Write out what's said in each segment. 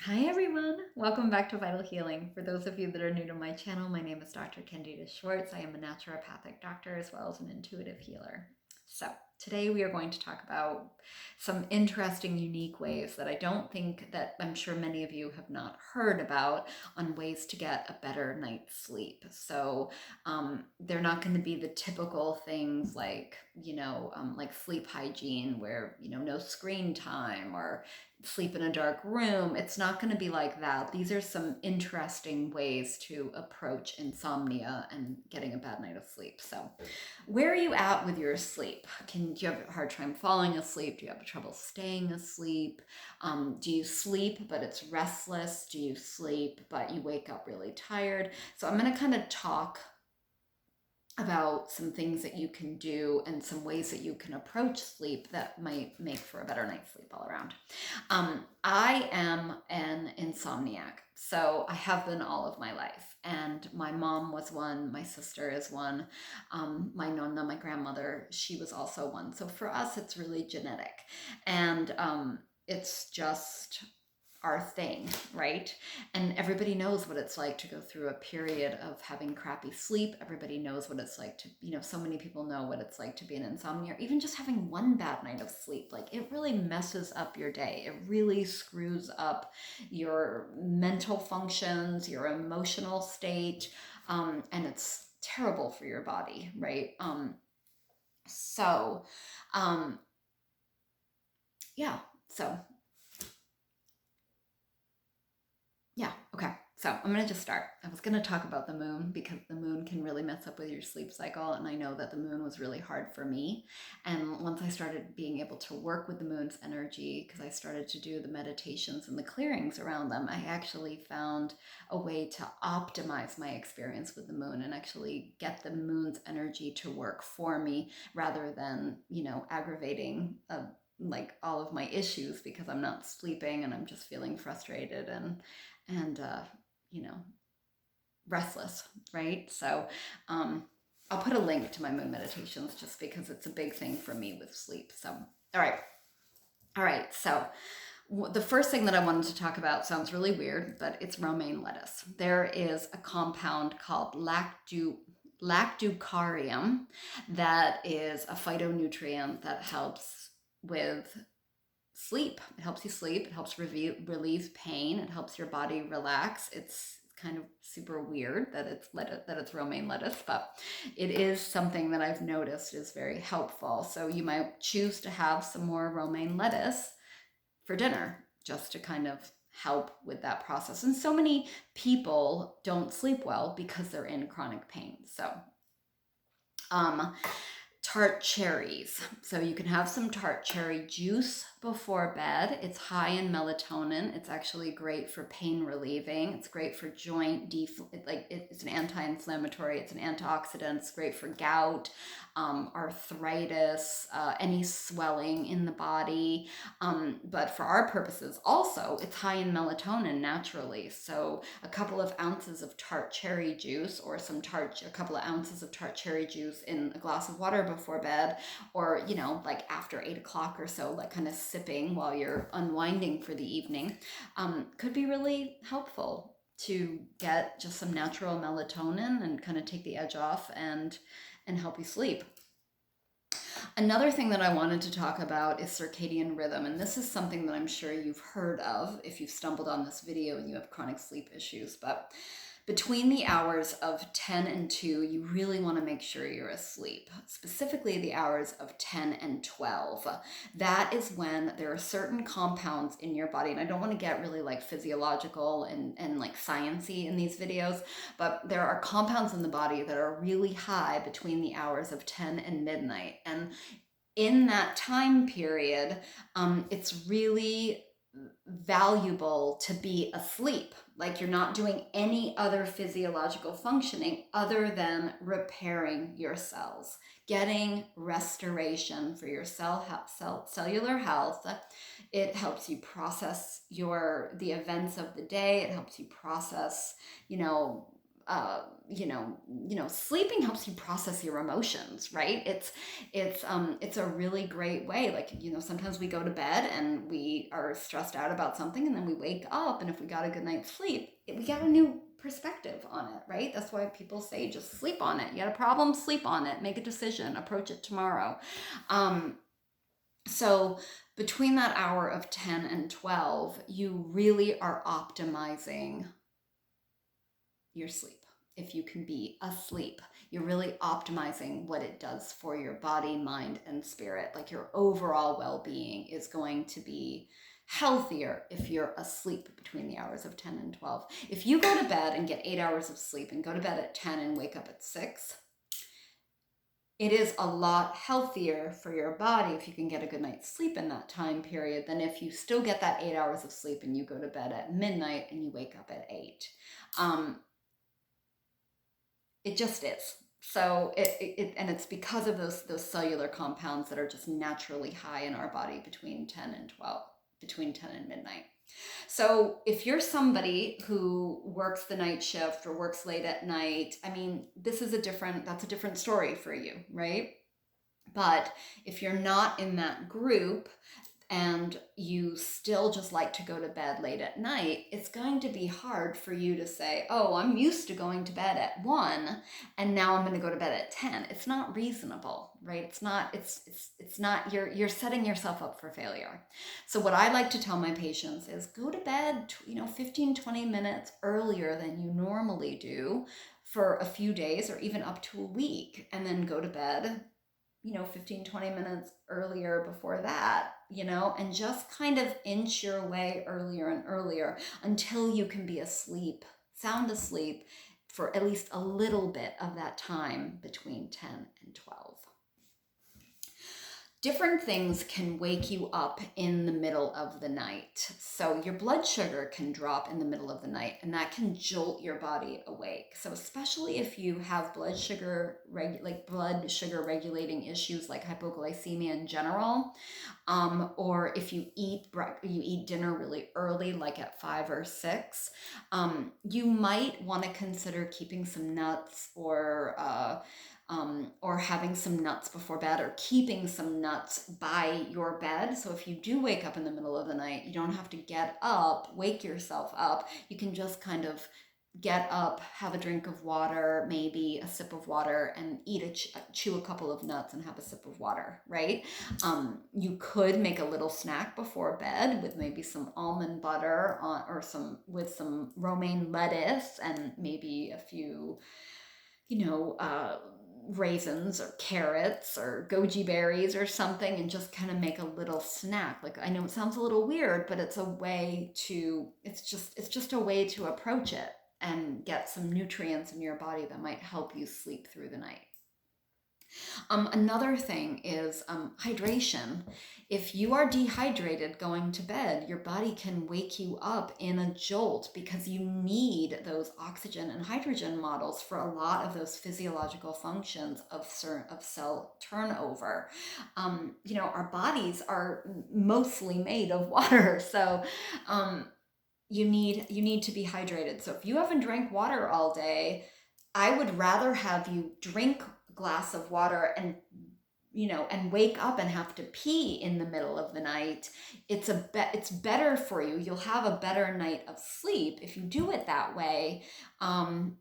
Hi everyone, welcome back to Vital Healing. For those of you that are new to my channel, my name is Dr. Candida Schwartz. I am a naturopathic doctor as well as an intuitive healer. So today we are going to talk about some interesting, unique ways that I don't think that I'm sure many of you have not heard about on ways to get a better night's sleep. So they're not going to be the typical things like, like sleep hygiene where, no screen time or sleep in a dark room. It's not going to be like that. These are some interesting ways to approach insomnia and getting a bad night of sleep. So, where are you at with your sleep? Do you have a hard time falling asleep? Do you have trouble staying asleep? Do you sleep but it's restless? Do you sleep but you wake up really tired? So, I'm going to kind of talk about some things that you can do and some ways that you can approach sleep that might make for a better night's sleep all around. I am an insomniac, so I have been all of my life. And my mom was one, my sister is one, my nonna, my grandmother, she was also one. So for us, it's really genetic. And it's just our thing, right? And everybody knows what it's like to go through a period of having crappy sleep. Everybody knows what it's like to, so many people know what it's like to be an insomnia, or even just having one bad night of sleep. Like it really messes up your day. It really screws up your mental functions, your emotional state, and it's terrible for your body, right? So, um, yeah, so Yeah, okay. So I'm going to just start. I was going to talk about the moon because the moon can really mess up with your sleep cycle. And I know that the moon was really hard for me. And once I started being able to work with the moon's energy, because I started to do the meditations and the clearings around them, I actually found a way to optimize my experience with the moon and actually get the moon's energy to work for me rather than, aggravating like all of my issues because I'm not sleeping and I'm just feeling frustrated and you know restless, right? So I'll put a link to my moon meditations just because it's a big thing for me with sleep. So all right, so the first thing that I wanted to talk about sounds really weird, but it's romaine lettuce. There is a compound called lactucarium that is a phytonutrient that helps with sleep. It helps you sleep. It helps relieve pain. It helps your body relax. It's kind of super weird that it's romaine lettuce, but it is something that I've noticed is very helpful. So you might choose to have some more romaine lettuce for dinner just to kind of help with that process. And so many people don't sleep well because they're in chronic pain. So um, tart cherries. So you can have some tart cherry juice before bed. It's high in melatonin. It's actually great for pain relieving. It's great for it's an anti-inflammatory. It's an antioxidant. It's great for gout, arthritis, any swelling in the body. But for our purposes, also, it's high in melatonin naturally. So a couple of ounces of tart cherry juice or a couple of ounces of tart cherry juice in a glass of water before bed, or, like after 8 o'clock or so, like kind of sipping while you're unwinding for the evening, could be really helpful to get just some natural melatonin and kind of take the edge off and help you sleep. Another thing that I wanted to talk about is circadian rhythm, and this is something that I'm sure you've heard of if you've stumbled on this video and you have chronic sleep issues, but between the hours of 10 and 2, you really want to make sure you're asleep, specifically the hours of 10 and 12. That is when there are certain compounds in your body, and I don't want to get really like physiological and like sciencey in these videos, but there are compounds in the body that are really high between the hours of 10 and midnight. And in that time period, it's really valuable to be asleep. Like you're not doing any other physiological functioning other than repairing your cells, getting restoration for your cellular health. It helps you process the events of the day. It helps you process, sleeping helps you process your emotions, right? It's a really great way. Like, sometimes we go to bed and we are stressed out about something, and then we wake up, and if we got a good night's sleep, we got a new perspective on it, right? That's why people say just sleep on it. You got a problem, sleep on it, make a decision, approach it tomorrow. So between that hour of 10 and 12, you really are optimizing your sleep. If you can be asleep, you're really optimizing what it does for your body, mind, and spirit. Like, your overall well-being is going to be healthier if you're asleep between the hours of 10 and 12. If you go to bed and get 8 hours of sleep and go to bed at 10 and wake up at 6, it is a lot healthier for your body if you can get a good night's sleep in that time period than if you still get that 8 hours of sleep and you go to bed at midnight and you wake up at 8. It just is. So and it's because of those cellular compounds that are just naturally high in our body between 10 and 12, between 10 and midnight. So if you're somebody who works the night shift or works late at night, I mean, that's a different story for you, right? But if you're not in that group and you still just like to go to bed late at night, it's going to be hard for you to say, oh, I'm used to going to bed at 1 and now I'm going to go to bed at 10. It's not reasonable, right? It's not, you're setting yourself up for failure. So what I like to tell my patients is go to bed, 15, 20 minutes earlier than you normally do for a few days or even up to a week, and then go to bed 15, 20 minutes earlier before that, and just kind of inch your way earlier and earlier until you can be asleep, sound asleep for at least a little bit of that time between 10 and 12. Different things can wake you up in the middle of the night. So your blood sugar can drop in the middle of the night, and that can jolt your body awake. So especially if you have blood sugar regulating issues like hypoglycemia in general, or if you eat dinner really early, like at 5 or 6, you might want to consider keeping some nuts or having some nuts before bed, or keeping some nuts by your bed. So if you do wake up in the middle of the night, you don't have to get up, wake yourself up. You can just kind of get up, have a drink of water, maybe a sip of water, and chew a couple of nuts and have a sip of water, right? You could make a little snack before bed with maybe some almond butter or some romaine lettuce and maybe a few, raisins or carrots or goji berries or something, and just kind of make a little snack. Like, I know it sounds a little weird, but it's just a way to approach it and get some nutrients in your body that might help you sleep through the night. Another thing is hydration. If you are dehydrated going to bed, your body can wake you up in a jolt because you need those oxygen and hydrogen models for a lot of those physiological functions of cell turnover. Our bodies are mostly made of water, so you need to be hydrated. So if you haven't drank water all day, I would rather have you drink glass of water and wake up and have to pee in the middle of the night. It's better for you. You'll have a better night of sleep if you do it that way, than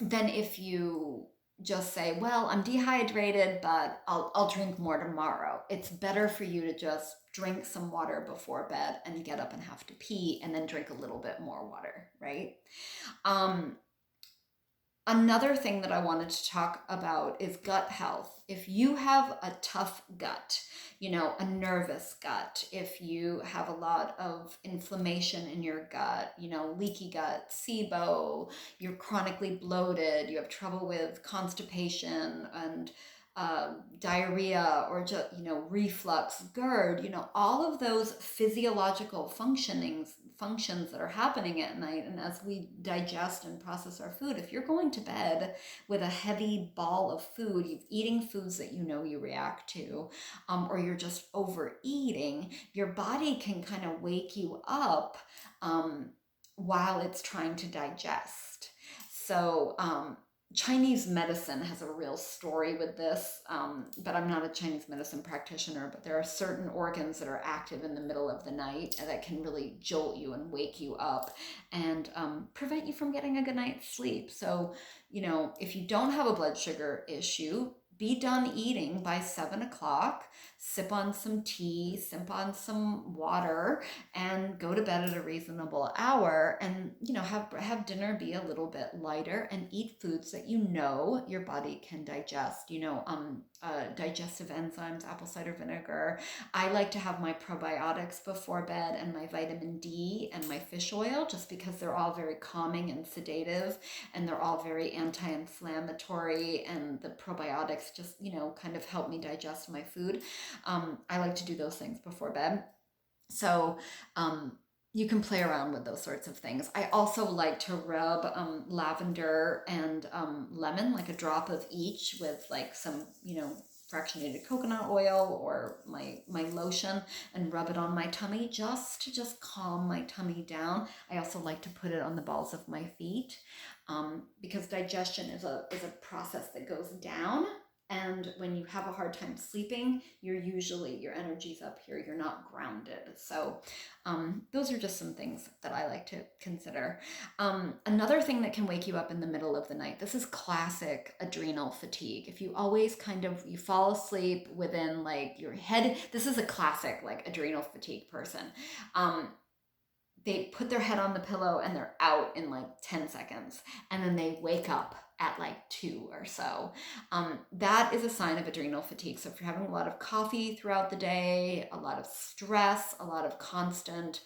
if you just say, well, I'm dehydrated, but I'll drink more tomorrow. It's better for you to just drink some water before bed and get up and have to pee, and then drink a little bit more water, right? Another thing that I wanted to talk about is gut health. If you have a tough gut, a nervous gut, if you have a lot of inflammation in your gut, leaky gut, SIBO, you're chronically bloated, you have trouble with constipation and diarrhea, or just, reflux, GERD, all of those physiological functions that are happening at night. And as we digest and process our food, if you're going to bed with a heavy ball of food, you're eating foods that you react to, or you're just overeating, your body can kind of wake you up while it's trying to digest. So Chinese medicine has a real story with this, but I'm not a Chinese medicine practitioner, but there are certain organs that are active in the middle of the night that can really jolt you and wake you up and prevent you from getting a good night's sleep. So, if you don't have a blood sugar issue, be done eating by 7 o'clock, sip on some tea, sip on some water, and go to bed at a reasonable hour, and have dinner be a little bit lighter, and eat foods that your body can digest. Digestive enzymes, apple cider vinegar. I like to have my probiotics before bed, and my vitamin D and my fish oil, just because they're all very calming and sedative, and they're all very anti-inflammatory, and the probiotics just kind of help me digest my food. I like to do those things before bed. So you can play around with those sorts of things. I also like to rub lavender and lemon, like a drop of each, with like some, fractionated coconut oil or my lotion, and rub it on my tummy just to calm my tummy down. I also like to put it on the balls of my feet, because digestion is a process that goes down. And when you have a hard time sleeping, your energy's up here, you're not grounded. So those are just some things that I like to consider. Another thing that can wake you up in the middle of the night, this is classic adrenal fatigue. If you always you fall asleep within like your head, this is a classic like adrenal fatigue person. They put their head on the pillow and they're out in like 10 seconds, and then they wake up at like 2 or so. That is a sign of adrenal fatigue. So if you're having a lot of coffee throughout the day, a lot of stress, a lot of constant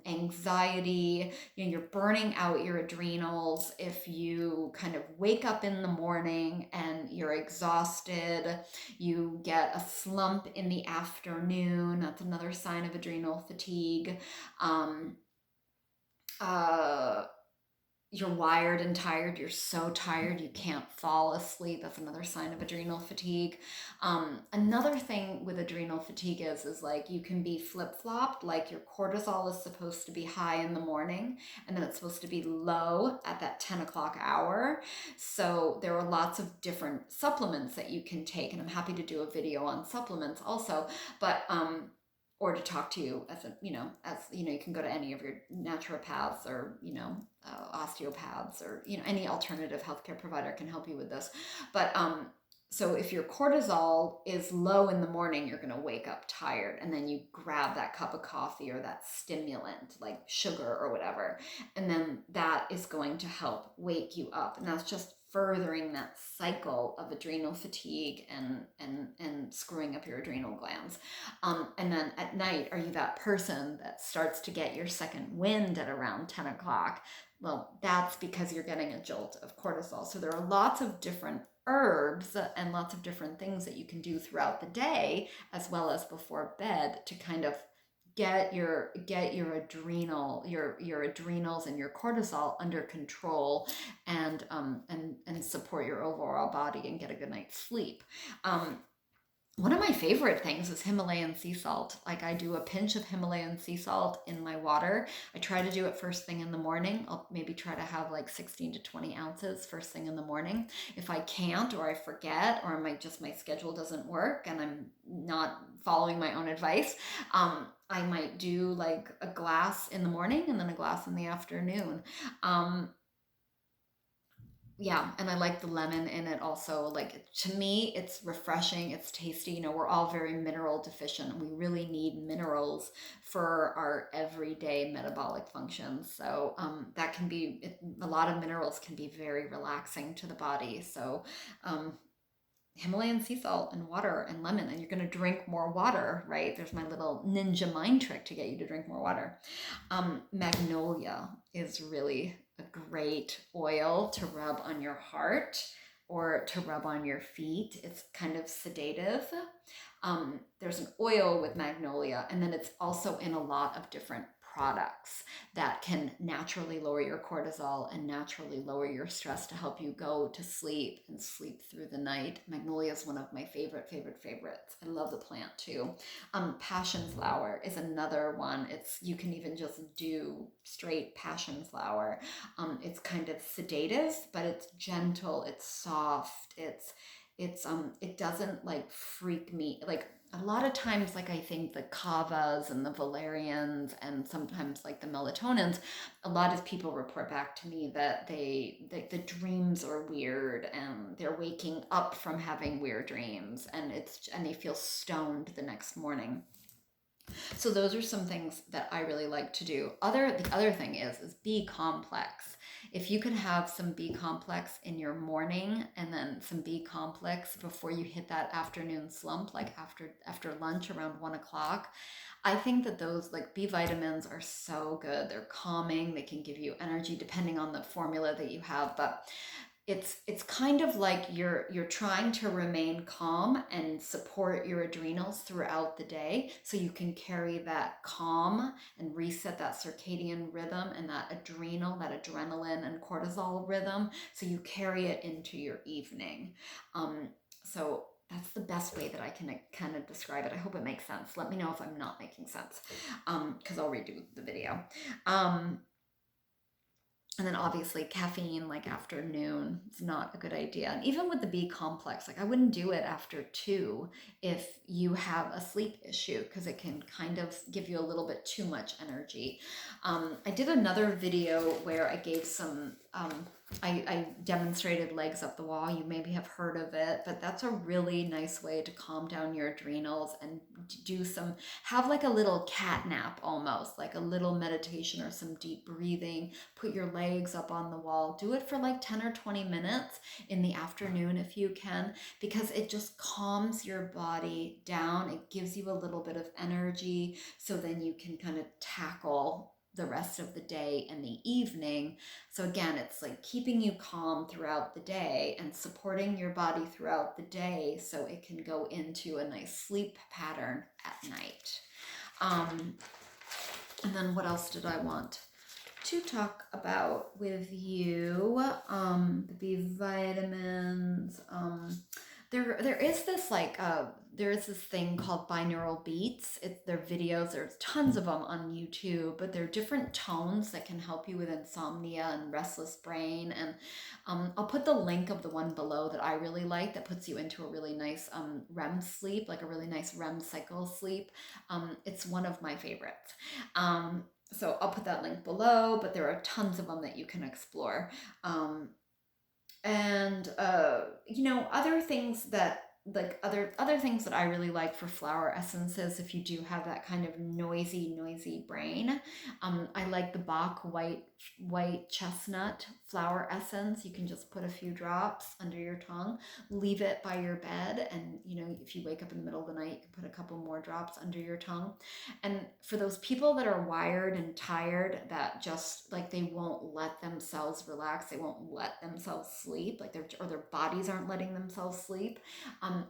anxiety, you're burning out your adrenals. If you kind of wake up in the morning and you're exhausted, you get a slump in the afternoon, that's another sign of adrenal fatigue. You're wired and tired. You're so tired you can't fall asleep. That's another sign of adrenal fatigue. Another thing with adrenal fatigue is like you can be flip-flopped. Like your cortisol is supposed to be high in the morning, and then it's supposed to be low at that 10 o'clock hour. So there are lots of different supplements that you can take, and I'm happy to do a video on supplements also. But or to talk to you you can go to any of your naturopaths or osteopaths, or any alternative healthcare provider can help you with this. But so if your cortisol is low in the morning, you're going to wake up tired, and then you grab that cup of coffee or that stimulant like sugar or whatever, and then that is going to help wake you up, and that's just furthering that cycle of adrenal fatigue and screwing up your adrenal glands. And then at night, are you that person that starts to get your second wind at around 10 o'clock? Well, that's because you're getting a jolt of cortisol. So there are lots of different herbs and lots of different things that you can do throughout the day, as well as before bed, to kind of get your adrenals and your cortisol under control, and support your overall body and get a good night's sleep. One of my favorite things is Himalayan sea salt. Like, I do a pinch of Himalayan sea salt in my water. I try to do it first thing in the morning. I'll maybe try to have like 16 to 20 ounces first thing in the morning. If I can't, or I forget, or my schedule doesn't work and I'm not following my own advice, I might do like a glass in the morning and then a glass in the afternoon. Yeah, and I like the lemon in it also. Like, to me, it's refreshing, it's tasty. We're all very mineral deficient, and we really need minerals for our everyday metabolic functions. So that can be, a lot of minerals can be very relaxing to the body. So Himalayan sea salt and water and lemon, and you're going to drink more water, right? There's my little ninja mind trick to get you to drink more water. Magnolia is really a great oil to rub on your heart or to rub on your feet. It's kind of sedative. There's an oil with magnolia, and then it's also in a lot of different products that can naturally lower your cortisol and naturally lower your stress to help you go to sleep and sleep through the night. Magnolia is one of my favorites. I love the plant too. Passion flower is another one. You can even just do straight passion flower. It's kind of sedative, but it's gentle, it's soft, it doesn't like freak me. Like a lot of times, like I think the kavas and the valerians and sometimes like the melatonins, a lot of people report back to me that the dreams are weird and they're waking up from having weird dreams, and they feel stoned the next morning. So those are some things that I really like to do. The other thing is B complex. If you could have some B complex in your morning and then some B complex before you hit that afternoon slump, like after lunch around 1 o'clock, I think that those like B vitamins are so good. They're calming. They can give you energy depending on the formula that you have, but it's kind of like you're trying to remain calm and support your adrenals throughout the day so you can carry that calm and reset that circadian rhythm and that adrenaline and cortisol rhythm, so you carry it into your evening. So that's the best way that I can kind of describe it. I hope it makes sense. Let me know if I'm not making sense, because I'll redo the video. And then obviously caffeine, like afternoon, is not a good idea. And even with the B complex, like I wouldn't do it after 2 if you have a sleep issue, because it can kind of give you a little bit too much energy. I did another video where I gave some, I demonstrated legs up the wall. You maybe have heard of it, but that's a really nice way to calm down your adrenals and have like a little cat nap almost, like a little meditation or some deep breathing. Put your legs up on the wall. Do it for like 10 or 20 minutes in the afternoon if you can, because it just calms your body down. It gives you a little bit of energy, so then you can kind of tackle the rest of the day and the evening. So again, it's like keeping you calm throughout the day and supporting your body throughout the day so it can go into a nice sleep pattern at night. And then what else did I want to talk about with you? The B vitamins. There is this there is this thing called Binaural Beats. Their videos. There's tons of them on YouTube, but they're different tones that can help you with insomnia and restless brain. And I'll put the link of the one below that I really like, that puts you into a really nice REM sleep, like a really nice REM cycle sleep. It's one of my favorites. So I'll put that link below, but there are tons of them that you can explore. Other things that other things that I really like for flower essences, if you do have that kind of noisy brain, I like the Bach white chestnut flower essence. You can just put a few drops under your tongue, leave it by your bed, and if you wake up in the middle of the night, you can put a couple more drops under your tongue. And for those people that are wired and tired, that just like they won't let themselves relax, they won't let themselves sleep, like their bodies aren't letting themselves sleep,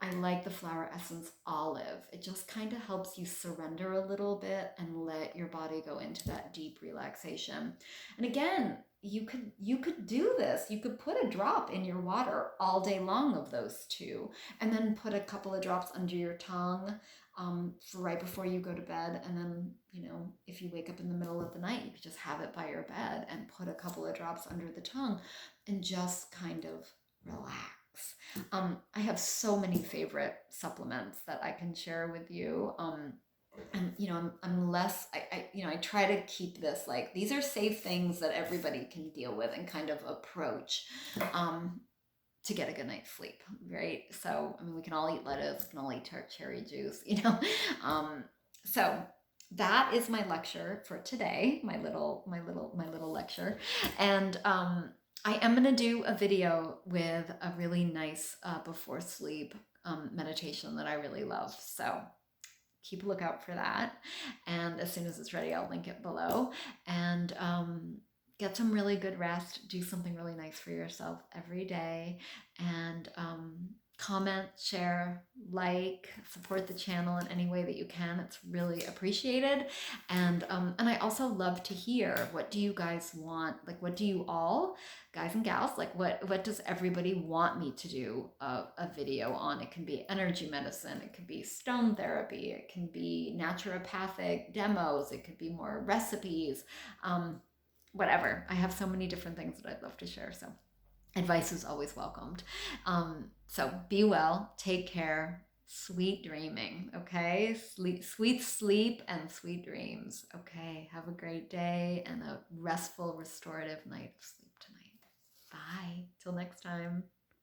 I like the flower essence olive. It just kind of helps you surrender a little bit and let your body go into that deep relaxation. And again, you could do this. You could put a drop in your water all day long of those two, and then put a couple of drops under your tongue for right before you go to bed. And then, if you wake up in the middle of the night, you could just have it by your bed and put a couple of drops under the tongue and just kind of relax. I have so many favorite supplements that I can share with you. And I'm less, I try to keep this like, these are safe things that everybody can deal with and kind of approach to get a good night's sleep, right? So, we can all eat lettuce, we can all eat cherry juice, So that is my lecture for today, my little lecture. And I am going to do a video with a really nice before sleep meditation that I really love. So keep a lookout for that. And as soon as it's ready, I'll link it below. And get some really good rest. Do something really nice for yourself every day. And comment, share, like, support the channel in any way that you can. It's really appreciated. And I also love to hear, what do you guys want? Like, what do you all, guys and gals, like what does everybody want me to do a video on? It can be energy medicine, it could be stone therapy, it can be naturopathic demos, it could be more recipes, whatever. I have so many different things that I'd love to share. So advice is always welcomed. So be well, take care, sweet dreaming, okay? Sweet sleep and sweet dreams, okay? Have a great day and a restful, restorative night of sleep tonight. Bye. Till next time.